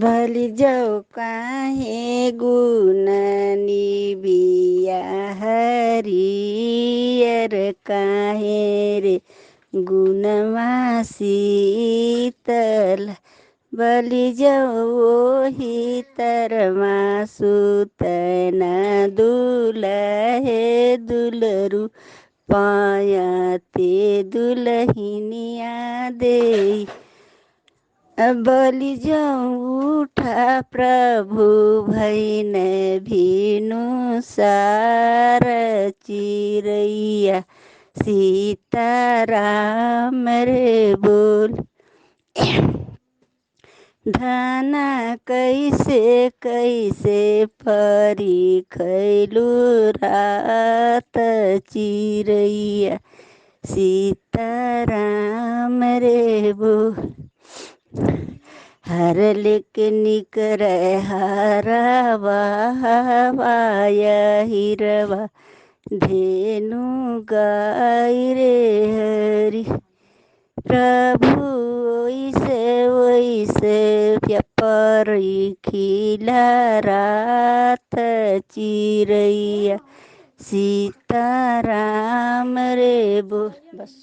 भली जाओ काहे गुण निबिया हरियर काहे रे गुणमा शीतल बलि जाओ तरमा सुतन दुलहे दुलरु पायते दुलहिनिया दे बलि जाऊँ उठा प्रभु भैन भीनु सार चिरैया सीताराम रे बोल। धना कैसे कैसे परी खैलू रात चिरैया सीताराम रे बोल। हर लेके निकर हरवा हिरवा धेनु गाय रे हरि प्रभु वैसे परी खिला रात चिरैया सीताराम रे बोल। बस।